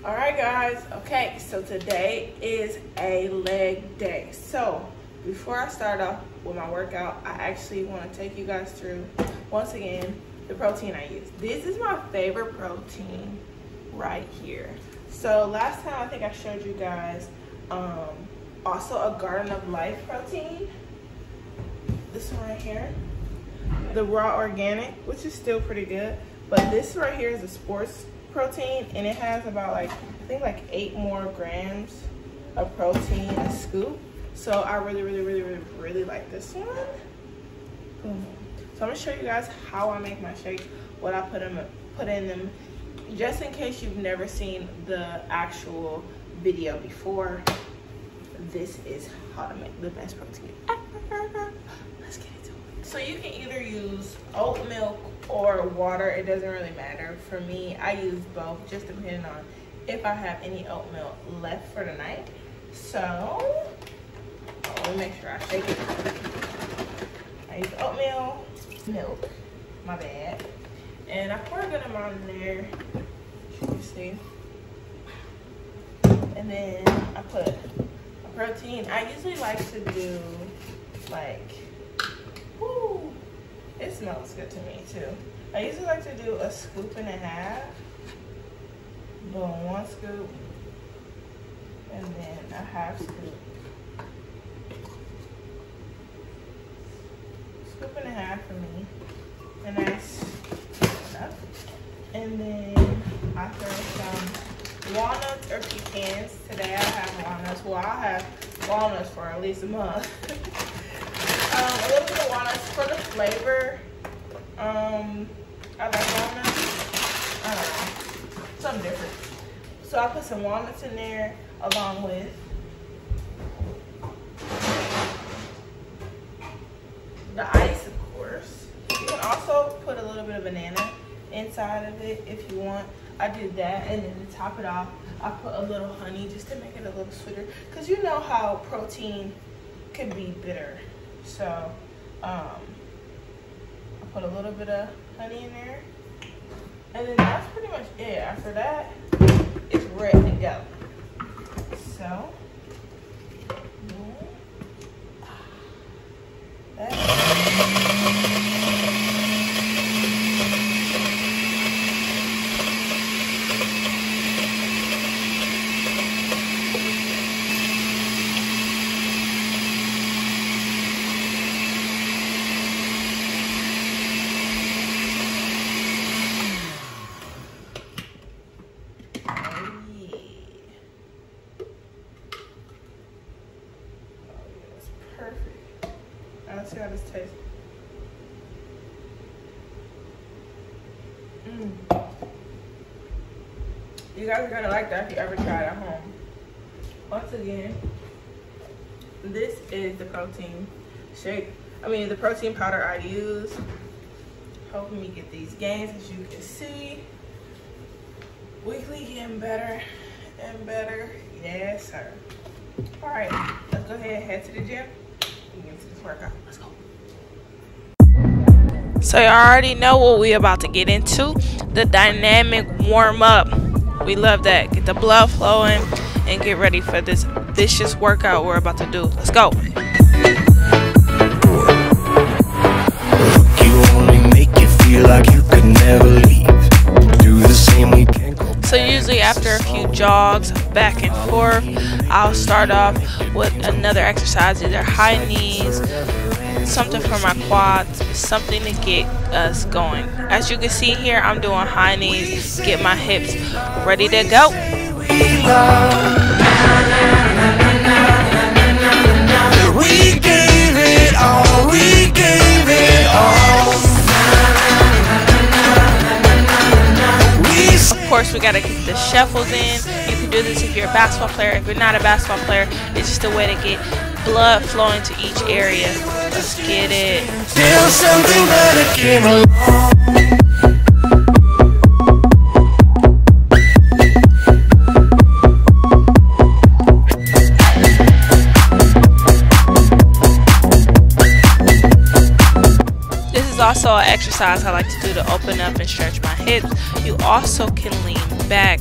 Alright guys, okay, so today is a leg day. So before I start off with my workout, I actually want to take you guys through, once again, the protein I use. This is my favorite protein right here. So last time I think I showed you guys also a Garden of Life protein. This one right here, the raw organic, which is still pretty good. But this right here is a sports protein, and it has about I think 8 more grams of protein a scoop. So I really like this one. So I'm gonna show you guys how I make my shakes, what I put in them, just in case you've never seen the actual video before. This is how to make the best protein ever. Let's get into it. So you can either use oat milk or water, it doesn't really matter. For me, I use both, just depending on if I have any oat milk left for the night. So, let me make sure I shake it. I use oatmeal, milk, my bad. And I pour a good amount in there, as you see. And then I put a protein. I usually like to do whoo, it smells good to me too. I usually like to do a scoop and a half. Doing 1 scoop and then a half scoop. Scoop and a half for me. And that's enough. And then I throw some walnuts or pecans. Today I have walnuts. Well, I'll have walnuts for at least a month. A little bit of walnuts for the flavor. I like walnuts. I don't know, something different. So I put some walnuts in there along with the ice, of course. You can also put a little bit of banana inside of it if you want. I did that, and then to top it off, I put a little honey just to make it a little sweeter. Because you know how protein can be bitter. So I put a little bit of honey in there. And then that's pretty much it. After that, it's ready to go. So, let's see how this tastes. You guys are gonna like that if you ever try it at home. Once again, this is the protein shake. The protein powder I use. Helping me get these gains, as you can see. Weekly getting better and better. Yes, sir. All right, let's go ahead and head to the gym. Get into this workout. Let's go. So you already know what we're about to get into, the dynamic warm-up. We love that. Get the blood flowing and get ready for this vicious workout we're about to do. Let's go. You only make you feel like you could never leave. Do the same we can go. So usually after a few jogs back and forth, I'll start off with another exercise, either high knees, something for my quads, something to get us going. As you can see here, I'm doing high knees, get my hips ready to go. We gave it all, we gave it all. Of course, we gotta get the shuffles in. You can do this if you're a basketball player. If you're not a basketball player, it's just a way to get blood flowing to each area. Let's get it. Still something better came along. Also an exercise I like to do to open up and stretch my hips. You also can lean back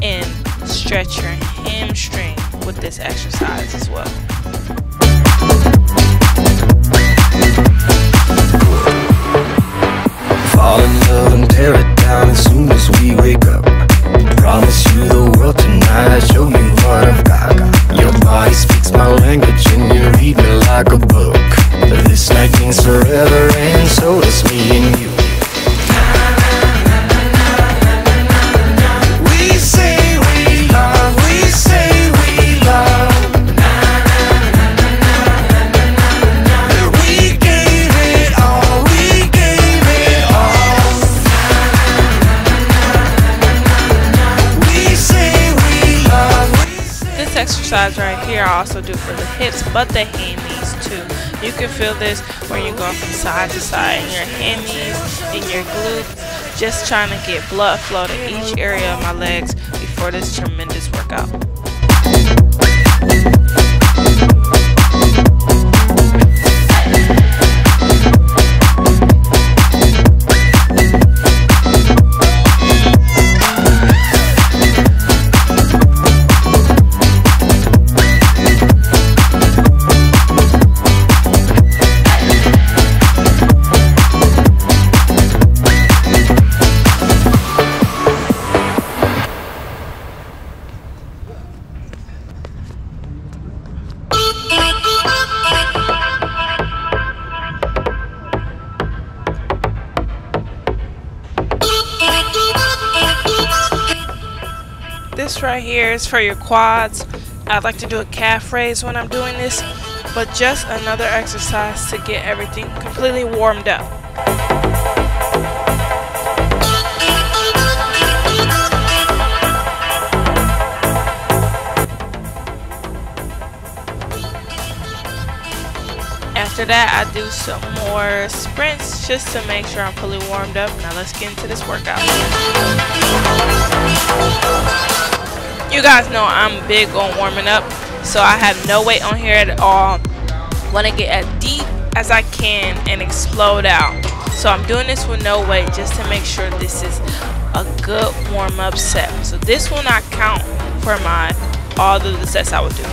and stretch your hamstring with this exercise as well. Fall in love and tear it down as soon as we wake up. Promise you the world tonight, show you what I've got. Your body speaks my language and you read me like a book. This night means forever and so does me and you. We say we love, we say we love. We gave it all, we gave it all. We say we love, we say. This exercise right here I also do for the hips, but the hammies too. You can feel this when you're going from side to side in your hammies, in your glutes, just trying to get blood flow to each area of my legs before this tremendous workout. This right here is for your quads. I like to do a calf raise when I'm doing this, but just another exercise to get everything completely warmed up. After that, I do some more sprints just to make sure I'm fully warmed up. Now let's get into this workout. You guys know I'm big on warming up, so I have no weight on here at all. Want to get as deep as I can and explode out. So I'm doing this with no weight just to make sure this is a good warm-up set. So this will not count for all of the sets I would do.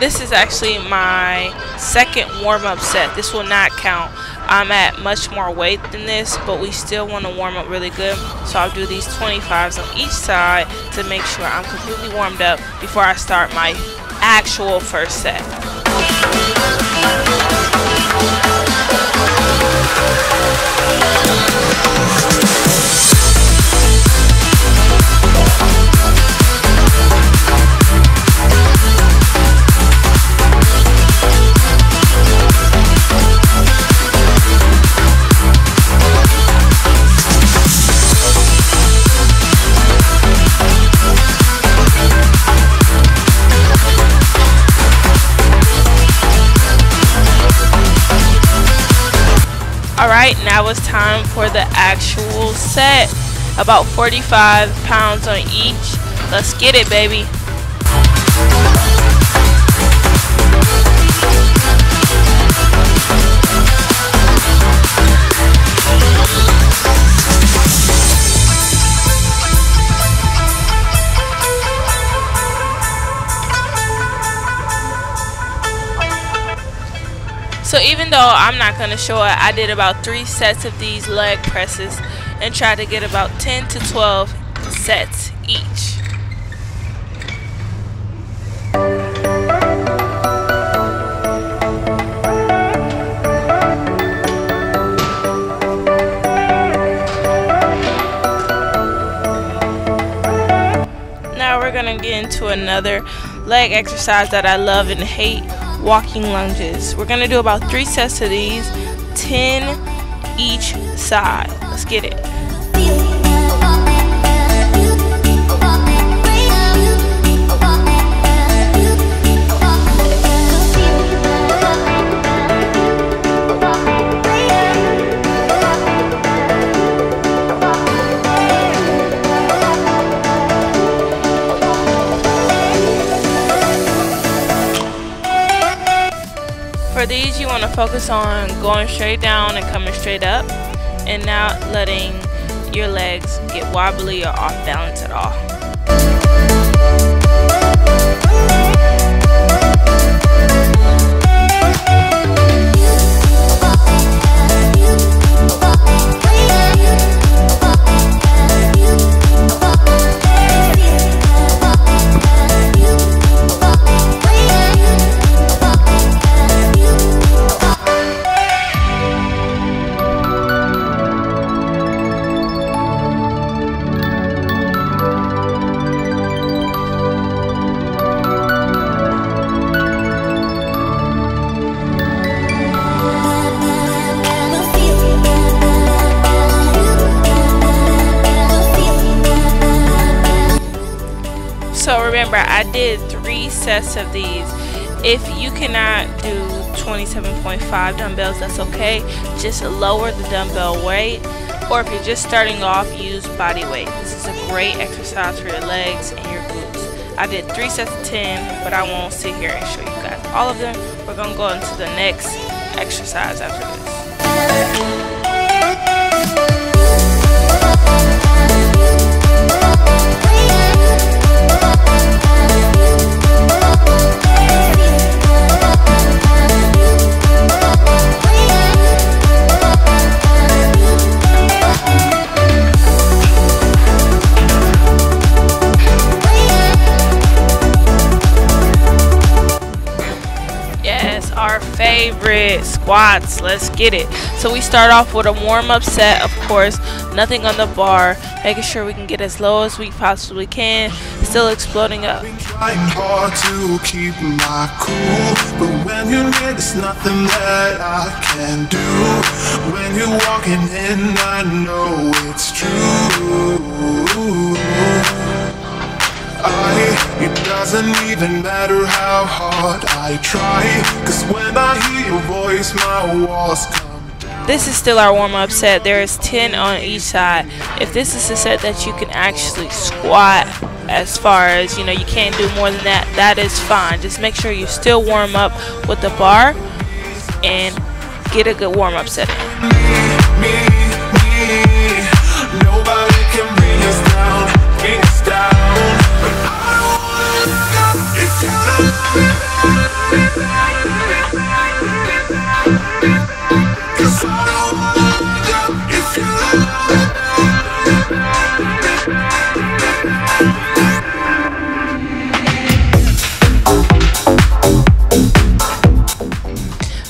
This is actually my second warm-up set. This will not count. I'm at much more weight than this, but we still want to warm up really good. So I'll do these 25s on each side to make sure I'm completely warmed up before I start my actual first set. Alright, now it's time for the actual set. About 45 pounds on each. Let's get it, baby. So even though I'm not going to show it, I did about 3 sets of these leg presses and tried to get about 10 to 12 sets each. Now we're going to get into another leg exercise that I love and hate. Walking lunges. We're going to do about 3 sets of these, 10 each side. Let's get it. these you want to focus on going straight down and coming straight up, and not letting your legs get wobbly or off balance at all. So remember, I did 3 sets of these. If you cannot do 27.5 dumbbells, that's okay. Just lower the dumbbell weight, or if you're just starting off, use body weight. This is a great exercise for your legs and your glutes. I did 3 sets of 10, but I won't sit here and show you guys all of them. We're gonna go into the next exercise after this. Our favorite squats. Let's get it. So we start off with a warm-up set, of course, nothing on the bar, making sure we can get as low as we possibly can, still exploding up. Trying hard to keep my cool, but when you're near, there's nothing that I can do. When you're walking in, I know it's true. It doesn't even matter how hard I try, 'cause when I hear your voice, my walls come down. This is still our warm-up set. There is 10 on each side. If this is a set that you can actually squat, as far as, you know, you can't do more than that, that is fine. Just make sure you still warm up with the bar and get a good warm-up set in. Nobody can bring us down, bring us down.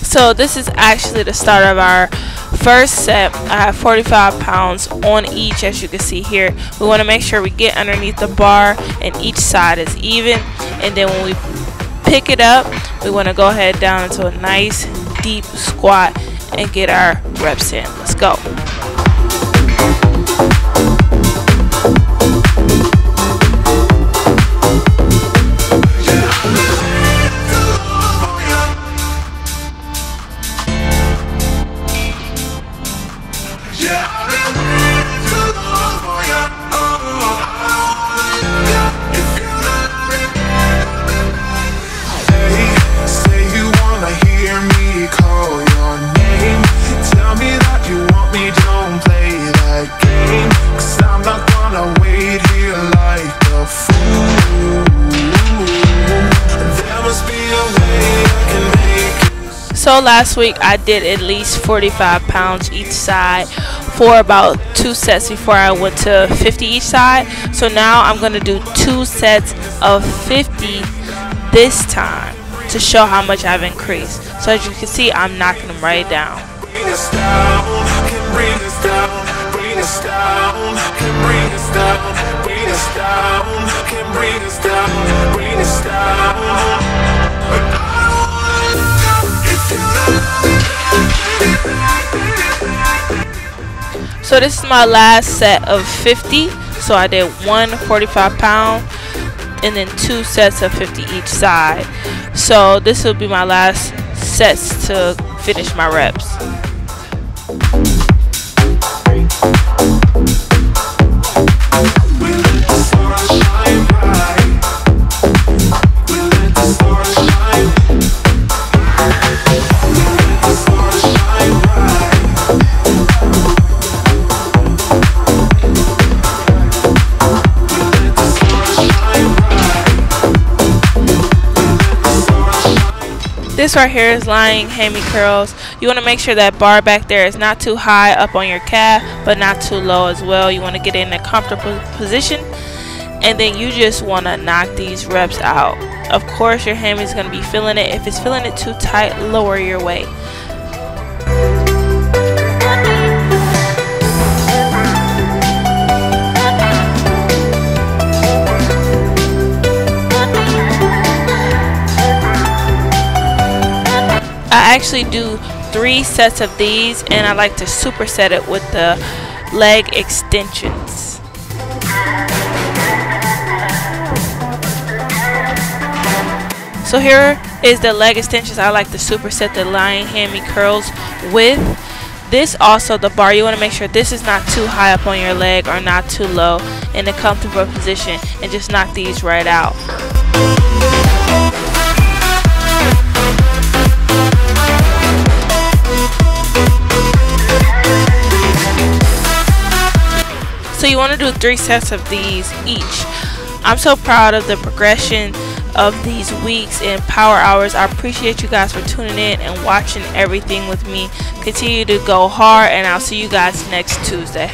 So this is actually the start of our first set. I have 45 pounds on each, as you can see here. We want to make sure we get underneath the bar and each side is even, and then when we pick it up, we want to go ahead down into a nice deep squat and get our reps in. Let's go. So last week I did at least 45 pounds each side for about 2 sets before I went to 50 each side. So now I'm going to do 2 sets of 50 this time to show how much I've increased. So as you can see, I'm knocking them right down. Bring us down, can bring us down, bring us down, can bring us down, bring us down, can bring us down, bring us down. So this is my last set of 50. So I did 1 45-pound and then 2 sets of 50 each side. So this will be my last sets to finish my reps. This right here is lying hammy curls. You want to make sure that bar back there is not too high up on your calf, but not too low as well. You want to get in a comfortable position, and then you just want to knock these reps out. Of course, your hammy is going to be feeling it. If it's feeling it too tight, lower your weight. I actually do 3 sets of these, and I like to superset it with the leg extensions. So here is the leg extensions I like to superset the lying hammy curls with. This also, the bar, you want to make sure this is not too high up on your leg or not too low, in a comfortable position, and just knock these right out. So you want to do 3 sets of these each. I'm so proud of the progression of these weeks and power hours. I appreciate you guys for tuning in and watching everything with me. Continue to go hard, and I'll see you guys next Tuesday.